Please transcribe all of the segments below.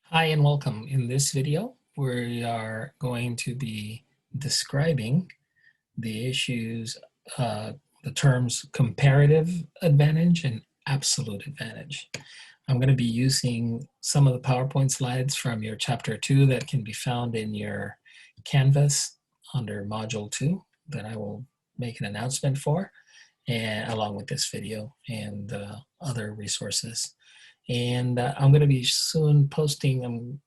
Hi and welcome. In this video, we are going to be describing the issues, the terms comparative advantage and absolute advantage. I'm going to be using some of the PowerPoint slides from your Chapter 2 that can be found in your Canvas under Module 2 that I will make an announcement for, and along with this video and other resources. And I'm going to be soon posting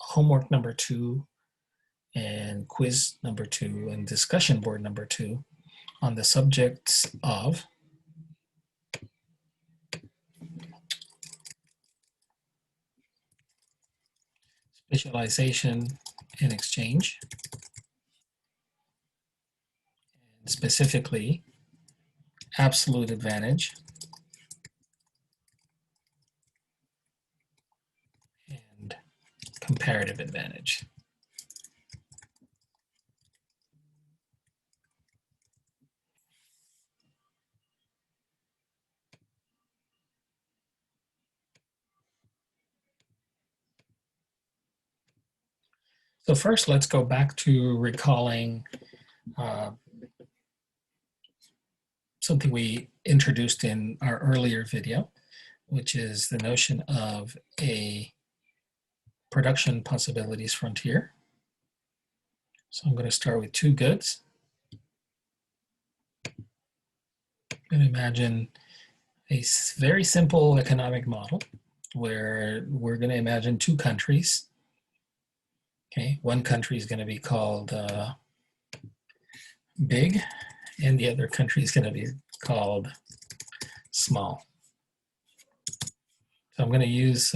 homework number 2 and quiz number 2 and discussion board number 2 on the subjects of specialization and exchange, and specifically absolute advantage and comparative advantage. So first, let's go back to recalling something we introduced in our earlier video, which is the notion of a production possibilities frontier. So I'm going to start with two goods. I'm going to imagine a very simple economic model where we're going to imagine two countries. Okay, one country is going to be called big, and the other country is going to be called small. So I'm going to use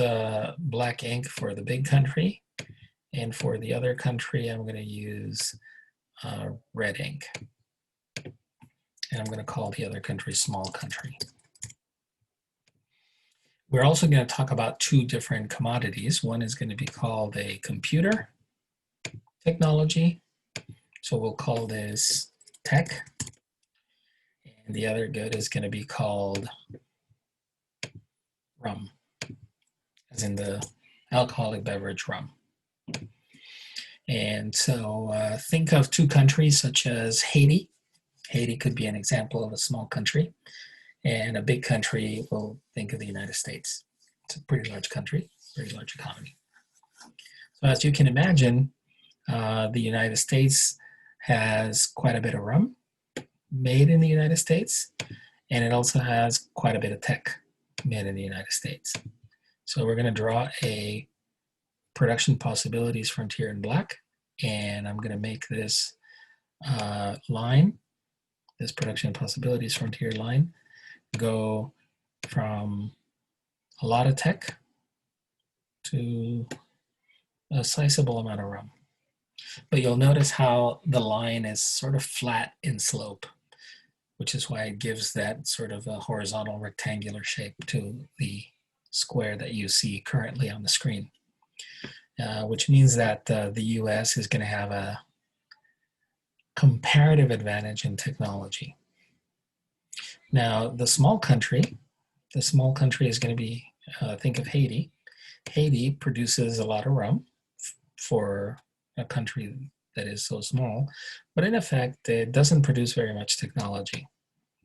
black ink for the big country, and for the other country, I'm going to use red ink. And I'm going to call the other country small country. We're also going to talk about two different commodities. One is going to be called a computer technology. So we'll call this tech. And the other good is going to be called rum, as in the alcoholic beverage rum. And so think of two countries such as Haiti. Haiti could be an example of a small country. And a big country, we'll think of the United States. It's a pretty large country, very large economy. So as you can imagine, the United States has quite a bit of rum made in the United States, and it also has quite a bit of tech made in the United States. So we're going to draw a production possibilities frontier in black, and I'm going to make this line, this production possibilities frontier line, go from a lot of tech to a sizable amount of rum. But you'll notice how the line is sort of flat in slope, which is why it gives that sort of a horizontal rectangular shape to the square that you see currently on the screen, which means that the US is going to have a comparative advantage in technology. Now, the small country is going to be, think of Haiti. Haiti produces a lot of rum for a country that is so small, but in effect, it doesn't produce very much technology.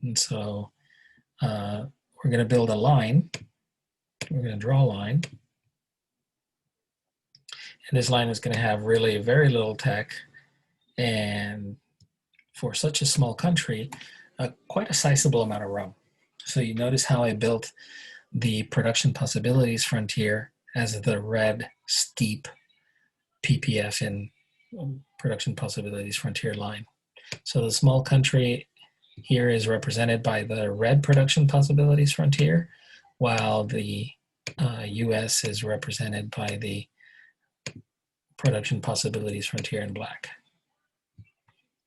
And so we're going to build a line. We're going to draw a line. And this line is going to have really very little tech. And for such a small country, quite a sizable amount of rum. So you notice how I built the production possibilities frontier as the red steep PPF in production possibilities frontier line. So the small country here is represented by the red production possibilities frontier, while the US is represented by the production possibilities frontier in black.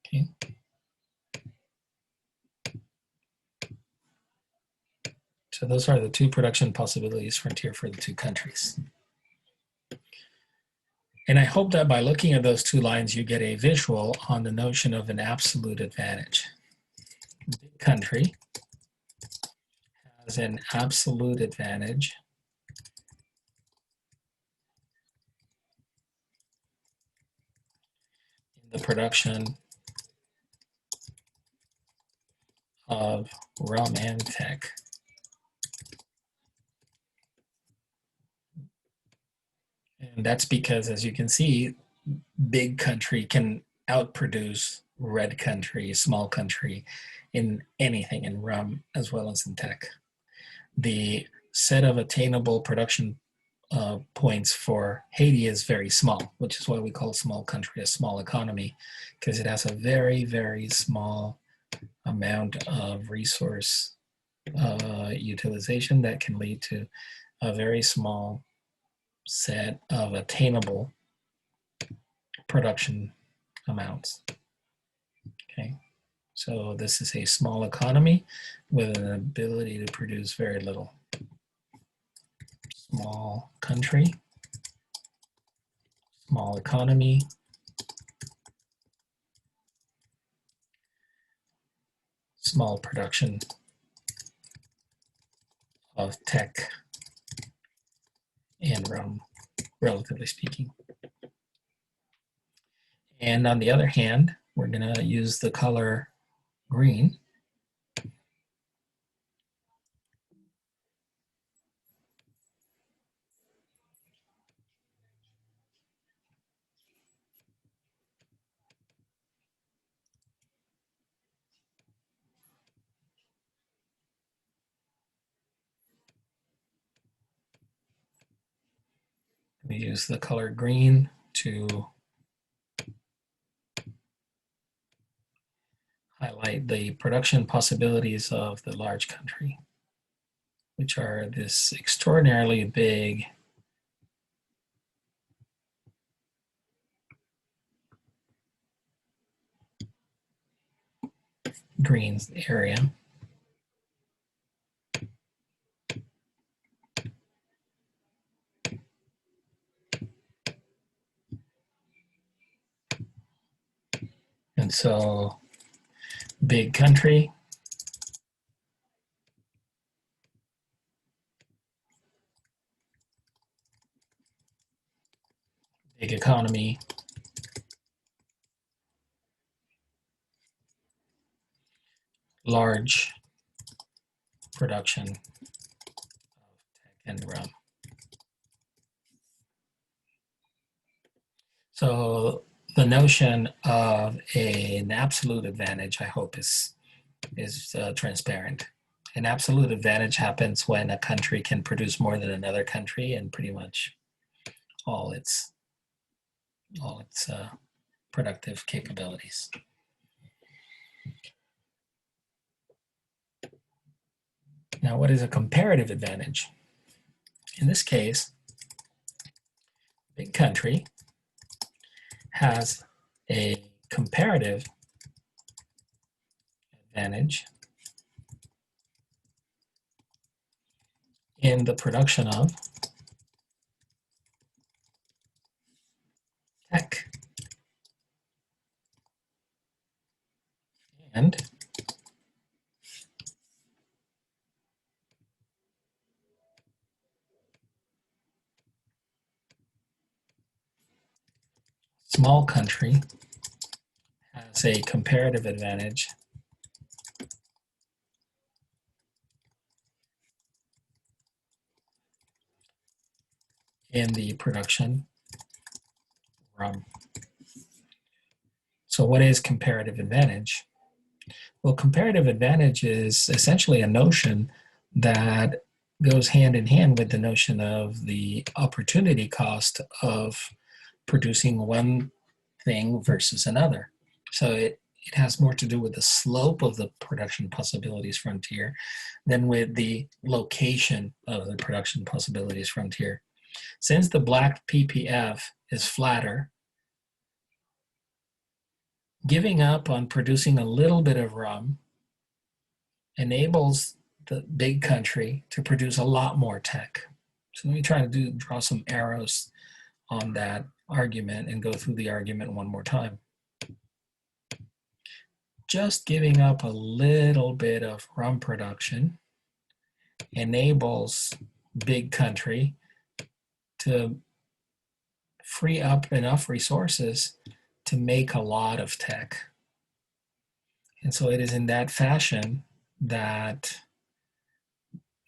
Okay. So those are the two production possibilities frontier for the two countries. And I hope that by looking at those two lines, you get a visual on the notion of an absolute advantage. The big country has an absolute advantage production of rum and tech. And that's because, as you can see, big country can outproduce red country, small country, in anything, in rum as well as in tech. The set of attainable production points for Haiti is very small, which is why we call small country a small economy, because it has a very, very small amount of resource utilization that can lead to a very small set of attainable production amounts. Okay, so this is a small economy with an ability to produce very little. Small country, small economy, small production of tech and rum, relatively speaking. And on the other hand, we're going to use the color green. We use the color green to highlight the production possibilities of the large country, which are this extraordinarily big green area. And so big country, big economy, large production of tech and rum. So the notion of an absolute advantage, I hope, is transparent. An absolute advantage happens when a country can produce more than another country in pretty much all its productive capabilities. Now, what is a comparative advantage? In this case, big country has a comparative advantage in the production of tech and small country has a comparative advantage in the production of rum. So what is comparative advantage? Well, comparative advantage is essentially a notion that goes hand in hand with the notion of the opportunity cost of producing one thing versus another. So it has more to do with the slope of the production possibilities frontier than with the location of the production possibilities frontier. Since the black PPF is flatter, giving up on producing a little bit of rum enables the big country to produce a lot more tech. So let me try to draw some arrows on that argument and go through the argument one more time. Just giving up a little bit of rum production enables big country to free up enough resources to make a lot of tech. And so it is in that fashion that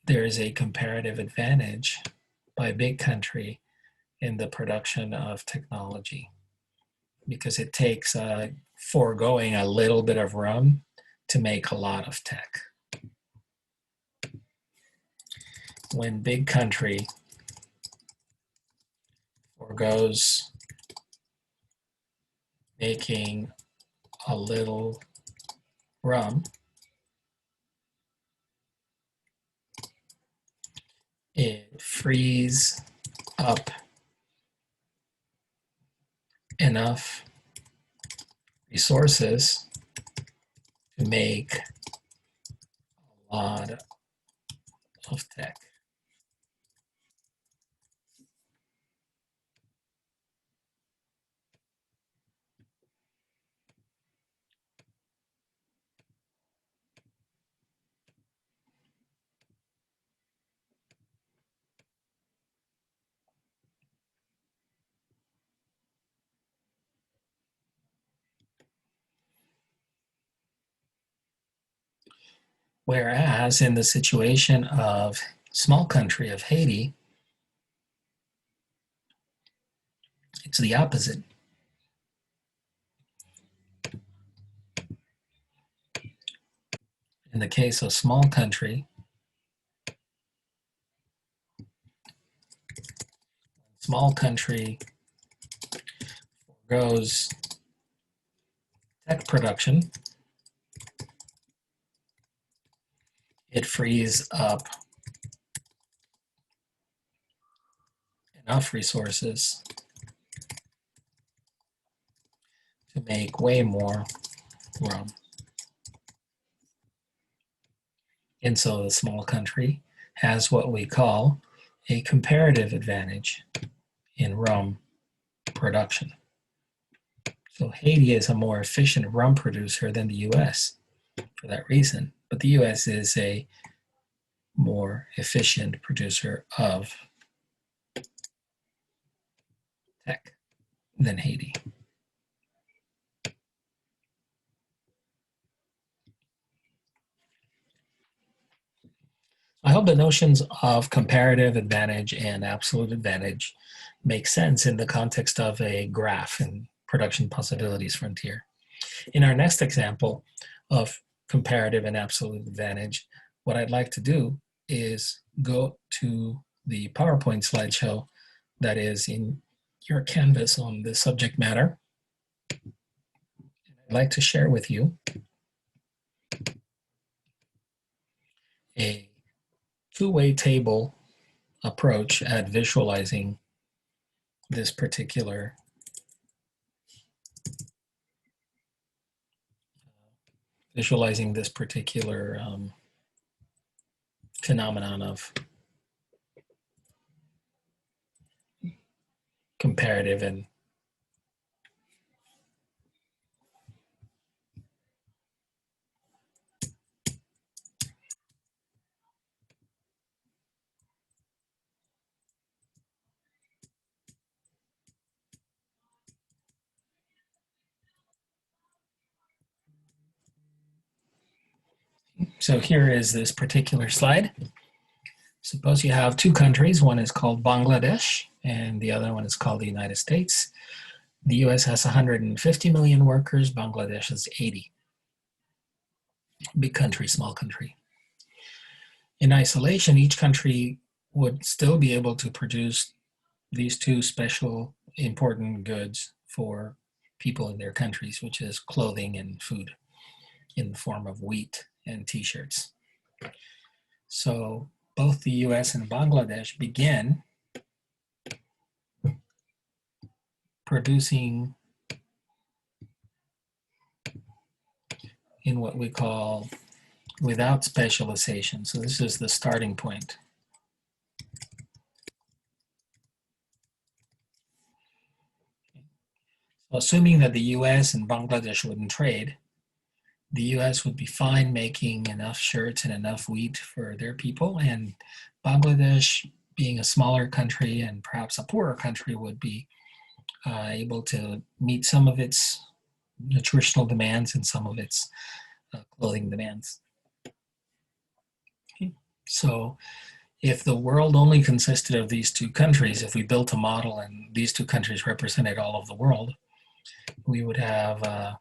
there is a comparative advantage by a big country in the production of technology, because it takes foregoing a little bit of rum to make a lot of tech. When big country foregoes making a little rum, it frees up enough resources to make a lot of tech. Whereas in the situation of small country of Haiti, it's the opposite. In the case of small country goes tech production, it frees up enough resources to make way more rum. And so the small country has what we call a comparative advantage in rum production. So Haiti is a more efficient rum producer than the US for that reason, but the US is a more efficient producer of tech than Haiti. I hope the notions of comparative advantage and absolute advantage make sense in the context of a graph and production possibilities frontier. In our next example of comparative and absolute advantage, what I'd like to do is go to the PowerPoint slideshow that is in your Canvas on this subject matter. I'd like to share with you a two-way table approach at visualizing this particular phenomenon of comparative and so here is this particular slide. Suppose you have two countries. One is called Bangladesh and the other one is called the United States. The US has 150 million workers, Bangladesh is 80. Big country, small country. In isolation, each country would still be able to produce these two special important goods for people in their countries, which is clothing and food in the form of wheat and t-shirts. So both the US and Bangladesh begin producing in what we call without specialization. So this is the starting point. So assuming that the US and Bangladesh wouldn't trade, the US would be fine making enough shirts and enough wheat for their people, and Bangladesh, being a smaller country and perhaps a poorer country, would be able to meet some of its nutritional demands and some of its clothing demands. Okay. So if the world only consisted of these two countries, if we built a model and these two countries represented all of the world, we would have a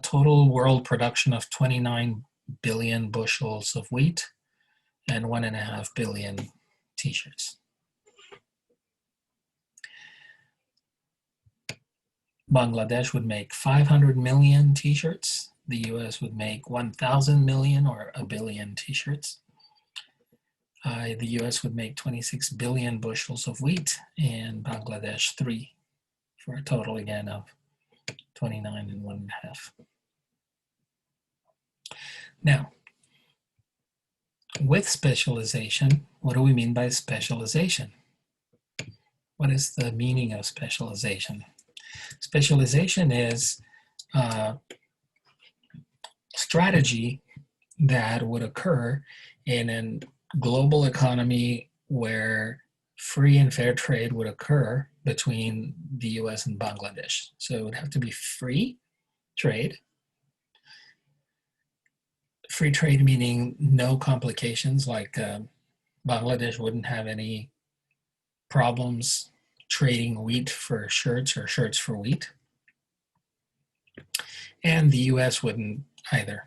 total world production of 29 billion bushels of wheat and 1.5 billion t-shirts. Bangladesh would make 500 million t-shirts. The US would make 1,000 million or a billion t-shirts. The US would make 26 billion bushels of wheat and Bangladesh 3, for a total again of 29 and 1.5. Now, with specialization, what do we mean by specialization? What is the meaning of specialization? Specialization is a strategy that would occur in a global economy where free and fair trade would occur between the US and Bangladesh. So it would have to be free trade. Free trade meaning no complications, like Bangladesh wouldn't have any problems trading wheat for shirts or shirts for wheat. And the US wouldn't either.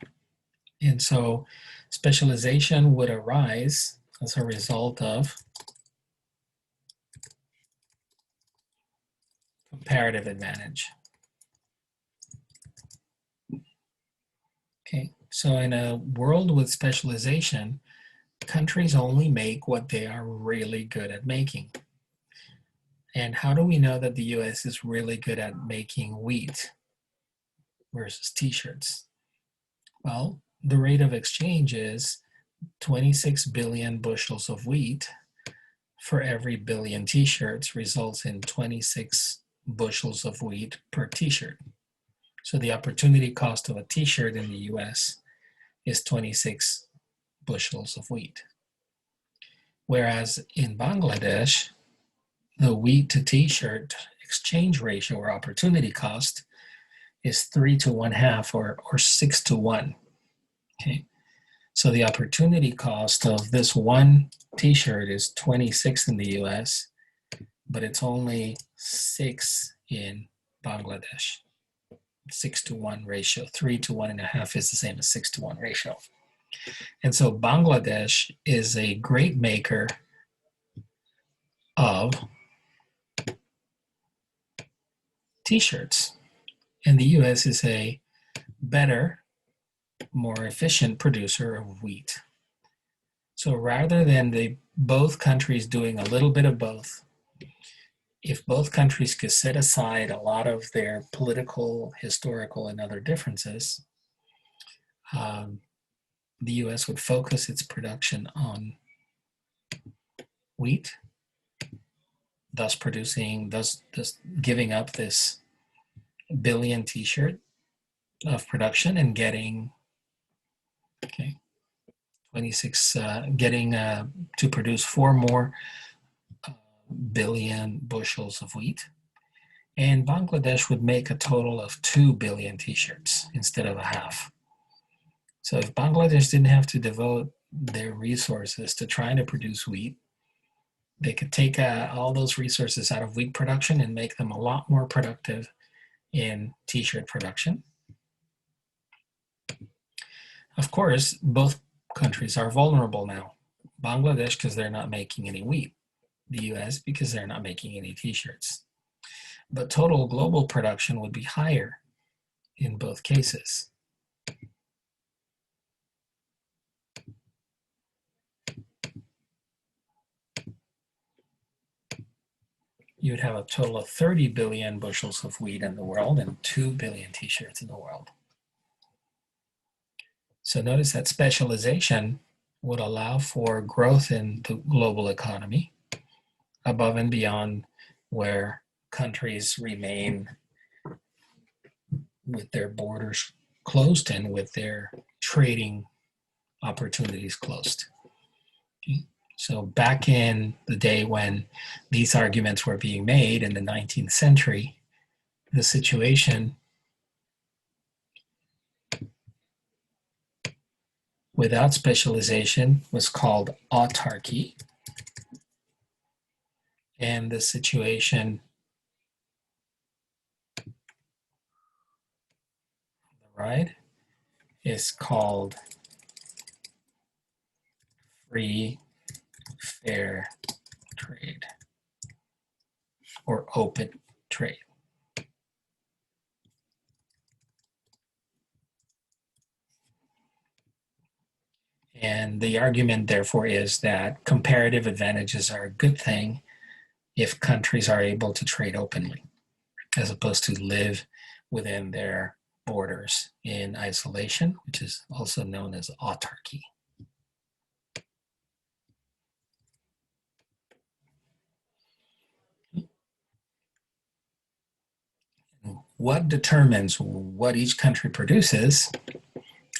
And so specialization would arise as a result of comparative advantage. Okay, so in a world with specialization, countries only make what they are really good at making. And how do we know that the US is really good at making wheat versus t-shirts? Well, the rate of exchange is 26 billion bushels of wheat for every billion t-shirts results in 26 bushels of wheat per t-shirt. So the opportunity cost of a t-shirt in the US is 26 bushels of wheat. Whereas in Bangladesh, the wheat to t-shirt exchange ratio or opportunity cost is 3 to 1/2 or 6 to 1. Okay. So the opportunity cost of this one t-shirt is 26 in the US, but it's only 6 in Bangladesh. 6 to 1 ratio. 3 to 1.5 is the same as 6 to 1 ratio. And so Bangladesh is a great maker of t-shirts, and the US is a better, more efficient producer of wheat. So rather than both countries doing a little bit of both, if both countries could set aside a lot of their political, historical, and other differences, the US would focus its production on wheat, thus giving up this billion t-shirt of production and getting 26, getting to produce 4 more billion bushels of wheat. And Bangladesh would make a total of 2 billion t-shirts instead of 1/2. So if Bangladesh didn't have to devote their resources to trying to produce wheat, they could take all those resources out of wheat production and make them a lot more productive in t-shirt production. Of course, both countries are vulnerable now. Bangladesh, because they're not making any wheat. The US, because they're not making any t-shirts. But total global production would be higher in both cases. You would have a total of 30 billion bushels of wheat in the world and 2 billion t-shirts in the world. So notice that specialization would allow for growth in the global economy above and beyond where countries remain with their borders closed and with their trading opportunities closed. Okay. So back in the day when these arguments were being made in the 19th century, the situation without specialization was called autarky. And the situation right is called free, fair trade or open trade. And the argument, therefore, is that comparative advantages are a good thing if countries are able to trade openly, as opposed to live within their borders in isolation, which is also known as autarky. What determines what each country produces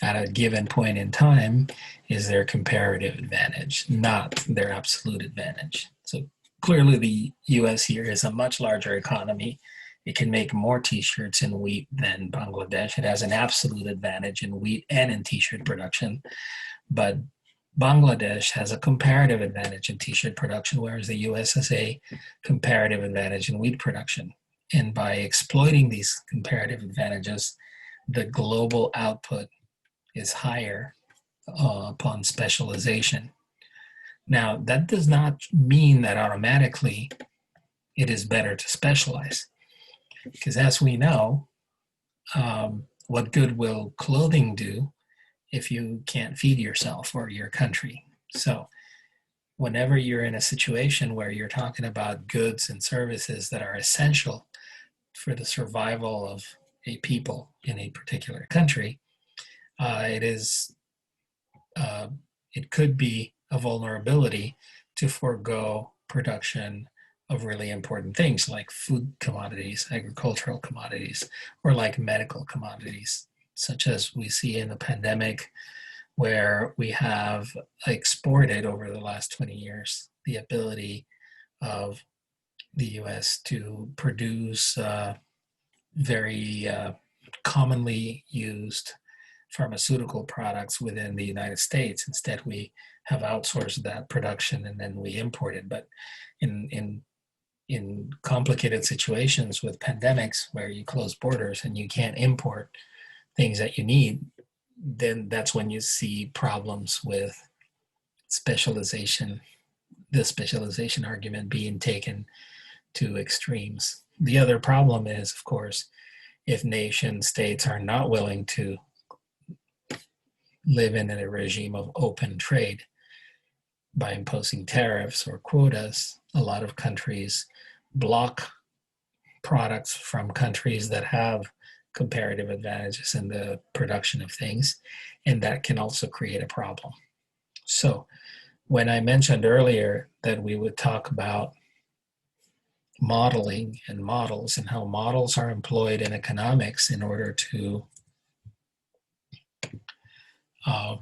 at a given point in time is their comparative advantage, not their absolute advantage. So clearly the US here is a much larger economy. It can make more t-shirts in wheat than Bangladesh. It has an absolute advantage in wheat and in t-shirt production, but Bangladesh has a comparative advantage in t-shirt production, whereas the US has a comparative advantage in wheat production. And by exploiting these comparative advantages, the global output is higher upon specialization. Now, that does not mean that automatically it is better to specialize, because as we know, what good will clothing do if you can't feed yourself or your country? So whenever you're in a situation where you're talking about goods and services that are essential for the survival of a people in a particular country, it is it could be a vulnerability to forego production of really important things like food commodities, agricultural commodities, or like medical commodities, such as we see in the pandemic, where we have exported over the last 20 years the ability of the US to produce very commonly used pharmaceutical products within the United States. Instead, we have outsourced that production and then we import it. But in complicated situations with pandemics where you close borders and you can't import things that you need, then that's when you see problems with specialization, the specialization argument being taken to extremes. The other problem is, of course, if nation states are not willing to live in a regime of open trade by imposing tariffs or quotas, a lot of countries block products from countries that have comparative advantages in the production of things, and that can also create a problem. So when I mentioned earlier that we would talk about modeling and models and how models are employed in economics in order to um,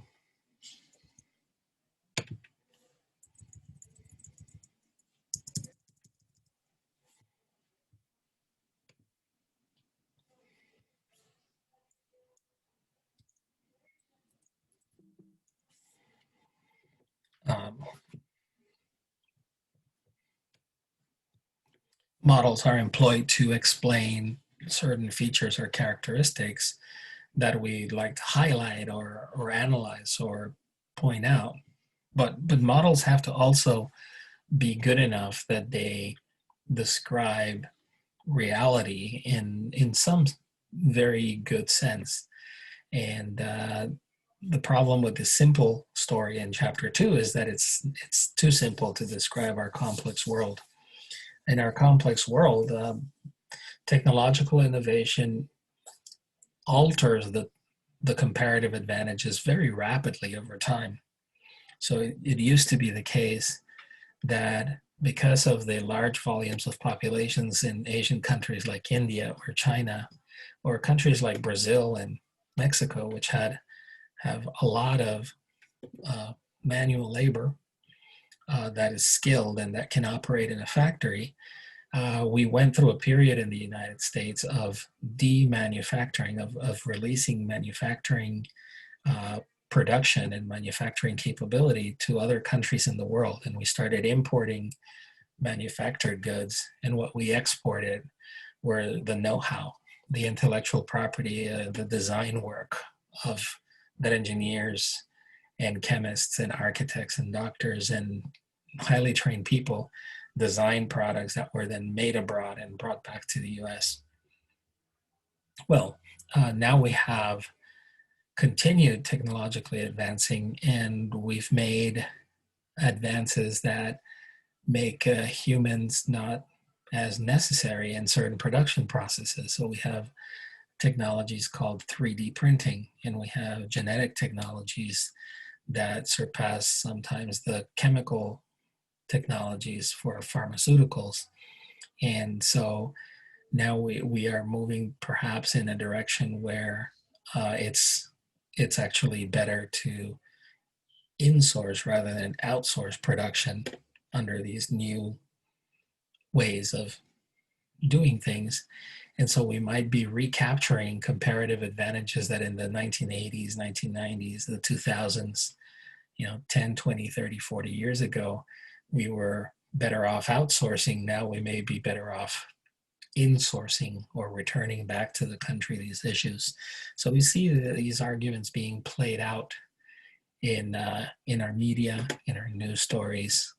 models are employed to explain certain features or characteristics that we like to highlight or analyze or point out. But models have to also be good enough that they describe reality in some very good sense. And the problem with the simple story in chapter 2 is that it's too simple to describe our complex world. In our complex world, technological innovation alters the comparative advantages very rapidly over time. So it used to be the case that because of the large volumes of populations in Asian countries like India or China, or countries like Brazil and Mexico, which have a lot of manual labor, that is skilled and that can operate in a factory, we went through a period in the United States of demanufacturing, of releasing manufacturing production and manufacturing capability to other countries in the world. And we started importing manufactured goods, and what we exported were the know-how, the intellectual property, the design work of that engineers and chemists and architects and doctors and highly trained people designed products that were then made abroad and brought back to the US. Well, now we have continued technologically advancing, and we've made advances that make humans not as necessary in certain production processes. So we have technologies called 3D printing, and we have genetic technologies that surpass sometimes the chemical technologies for pharmaceuticals. And so now we are moving perhaps in a direction where it's actually better to insource rather than outsource production under these new ways of doing things. And so we might be recapturing comparative advantages that in the 1980s, 1990s, the 2000s, 10, 20, 30, 40 years ago, we were better off outsourcing. Now we may be better off insourcing or returning back to the country these issues. So we see these arguments being played out in our media, in our news stories,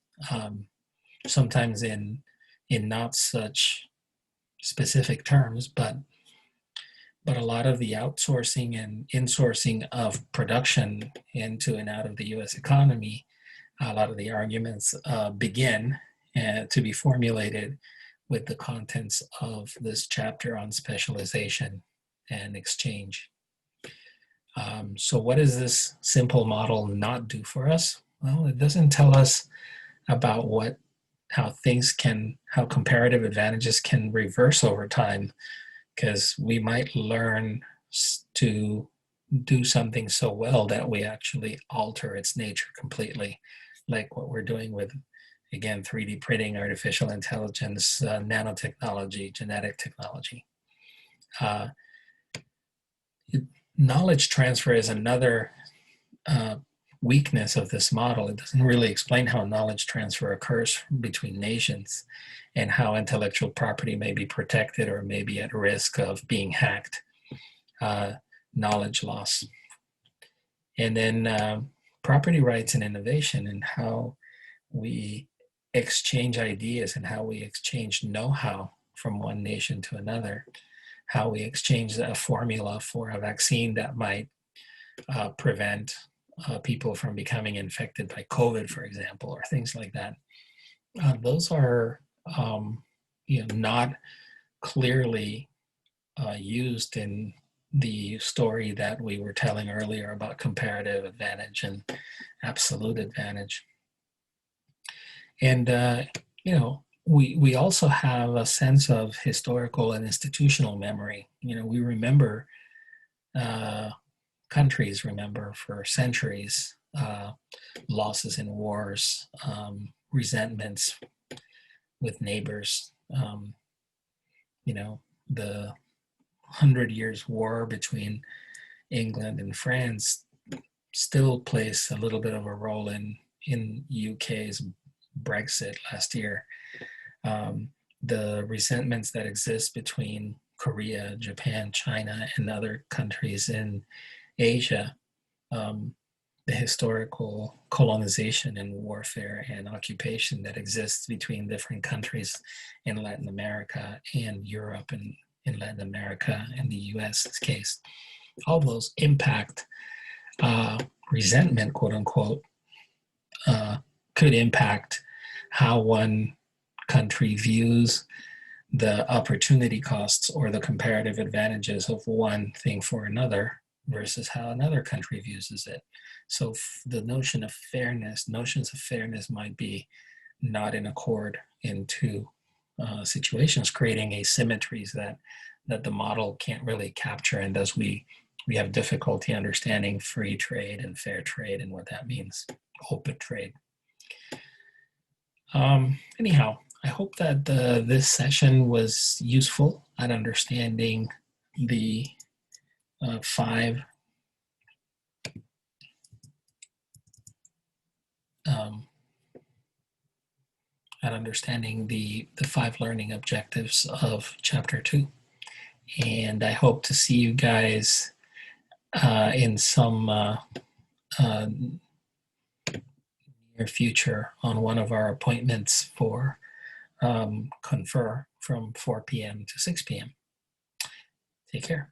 sometimes in not such specific terms, but a lot of the outsourcing and insourcing of production into and out of the U.S. economy, a lot of the arguments begin to be formulated with the contents of this chapter on specialization and exchange. So what does this simple model not do for us? Well, it doesn't tell us about how comparative advantages can reverse over time, because we might learn to do something so well that we actually alter its nature completely, like what we're doing with, again, 3D printing, artificial intelligence, nanotechnology, genetic technology. Knowledge transfer is another weakness of this model. It doesn't really explain how knowledge transfer occurs between nations and how intellectual property may be protected or may be at risk of being hacked, knowledge loss. And then property rights and innovation, and how we exchange ideas and how we exchange know-how from one nation to another, how we exchange a formula for a vaccine that might prevent people from becoming infected by COVID, for example, or things like that. Those are not clearly used in the story that we were telling earlier about comparative advantage and absolute advantage. And we also have a sense of historical and institutional memory. We remember, countries remember for centuries, losses in wars, resentments with neighbors. The 100 Years' War between England and France still plays a little bit of a role in UK's Brexit last year. The resentments that exist between Korea, Japan, China, and other countries in Asia, the historical colonization and warfare and occupation that exists between different countries in Latin America and Europe, and in Latin America and the US's case. All those impact resentment, quote unquote, could impact how one country views the opportunity costs or the comparative advantages of one thing for another versus how another country views it. So the notions of fairness might be not in accord in two situations, creating asymmetries that the model can't really capture, and thus we have difficulty understanding free trade and fair trade and what that means, open trade. Anyhow, I hope that this session was useful at understanding the five at understanding the five learning objectives of Chapter 2. And I hope to see you guys in some near future on one of our appointments for Confer from 4 p.m. to 6 p.m. Take care.